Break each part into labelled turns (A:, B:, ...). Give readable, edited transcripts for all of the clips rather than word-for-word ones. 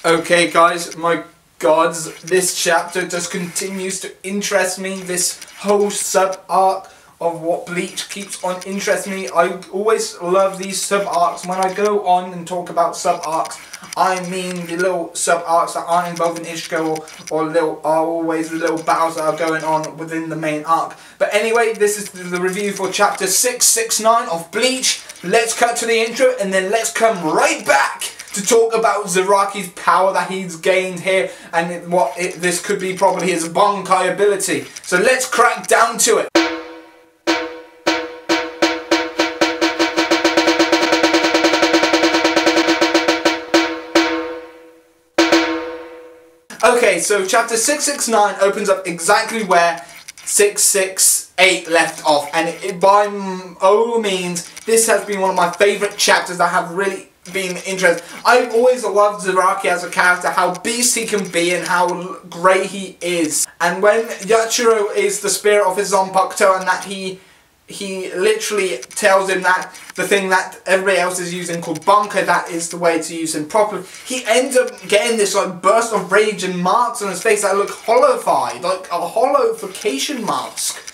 A: Okay guys, my gods, this chapter just continues to interest me. This whole sub-arc of what Bleach keeps on interesting me. I always love these sub-arcs. When I go on and talk about sub-arcs, I mean the little sub-arcs that aren't involved in Ichigo or are always the little battles that are going on within the main arc. But anyway, this is the review for chapter 669 of Bleach. Let's cut to the intro and then let's come right back to talk about Zaraki's power that he's gained here and this could be probably his bankai ability. So let's crack down to it. Okay, so chapter 669 opens up exactly where 668 left off, and by all means, this has been one of my favourite chapters that have really been interesting. I've always loved Zaraki as a character, how beast he can be and how great he is. And when Yachiro is the spirit of his Zanpakuto and that he literally tells him that the thing that everybody else is using called bankai, that is the way to use him properly, he ends up getting this like burst of rage and marks on his face that look hollowified, like a hollowification mask.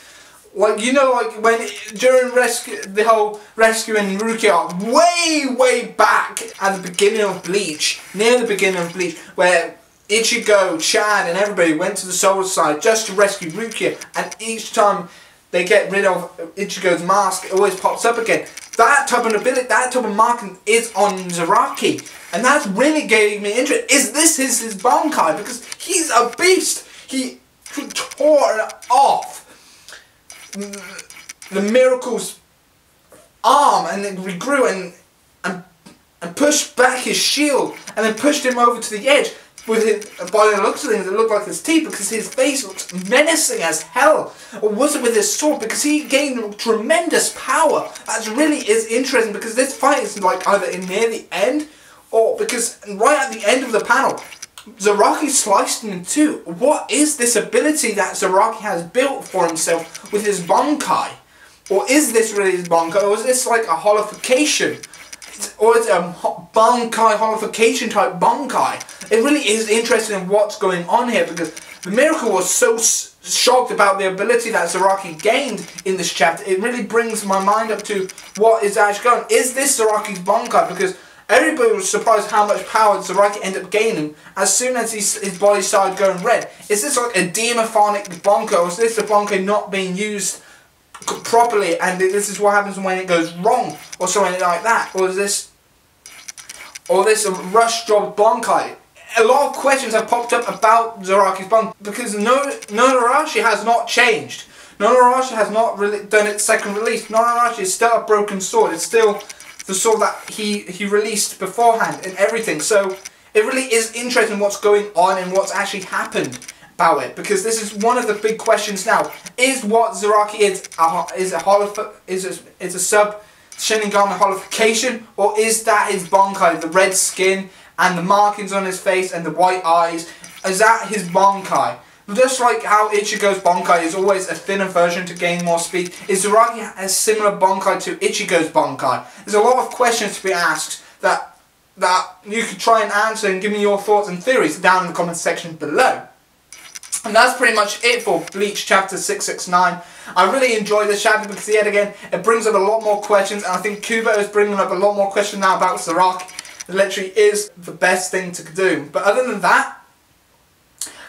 A: Like, you know, like when during the whole rescuing Rukia arc, way back at the beginning of Bleach, near the beginning of Bleach, where Ichigo, Chad and everybody went to the Soul Side just to rescue Rukia, and each time they get rid of Ichigo's mask, it always pops up again. That type of ability, that type of marking is on Zaraki. And that's really gave me interest. Is this his bankai? Because he's a beast. He tore off the Miracle's arm and then regrew and pushed back his shield and then pushed him over to the edge. With his, by the looks of things, it looked like his teeth because his face looks menacing as hell. Or was it with his sword? Because he gained tremendous power. That really is interesting because this fight is like either near the end or because right at the end of the panel, Zaraki sliced him in two. What is this ability that Zaraki has built for himself with his bankai? Or is this really his bankai? Or is this like a hollification? Or is it a bankai hollification type bankai? It really is interesting in what's going on here because the Miracle was so shocked about the ability that Zaraki gained in this chapter. It really brings my mind up to what is actually going on. Is this Zaraki's bankai? Because everybody was surprised how much power Zaraki ended up gaining as soon as his body started going red. Is this like a demophonic bankai, or is this a bankai not being used properly and this is what happens when it goes wrong or something like that? Or is this a rush job bankai? A lot of questions have popped up about Zaraki's bankai because Nonarashi has not changed. Nonarashi has not really done its second release. Nonarashi is still a broken sword. It's still the sword that he released beforehand and everything. So it really is interesting what's going on and what's actually happened about it, because this is one of the big questions now. Is what Zaraki is a sub Shinigami hollification, or is that his bankai, the red skin and the markings on his face and the white eyes? Is that his bankai? Just like how Ichigo's bankai is always a thinner version to gain more speed, is Zaraki a similar bankai to Ichigo's bankai? There's a lot of questions to be asked that you could try and answer and give me your thoughts and theories down in the comment section below. And that's pretty much it for Bleach chapter 669. I really enjoyed this chapter because yet again it brings up a lot more questions, and I think Kubo is bringing up a lot more questions now about Zaraki. It literally is the best thing to do. But other than that,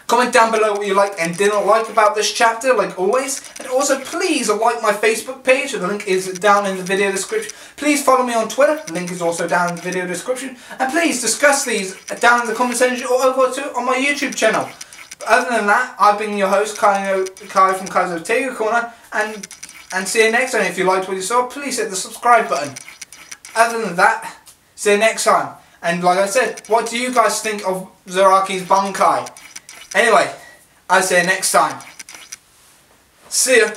A: comment down below what you liked and didn't like about this chapter, like always. And also please like my Facebook page, the link is down in the video description. Please follow me on Twitter, the link is also down in the video description. And please discuss these down in the comment section or over to on my YouTube channel. Other than that, I've been your host, Kai from Kai's Ortega Corner, and see you next time. If you liked what you saw, please hit the subscribe button. Other than that, see you next time. And like I said, what do you guys think of Zaraki's bankai? Anyway, I'll see you next time. See ya.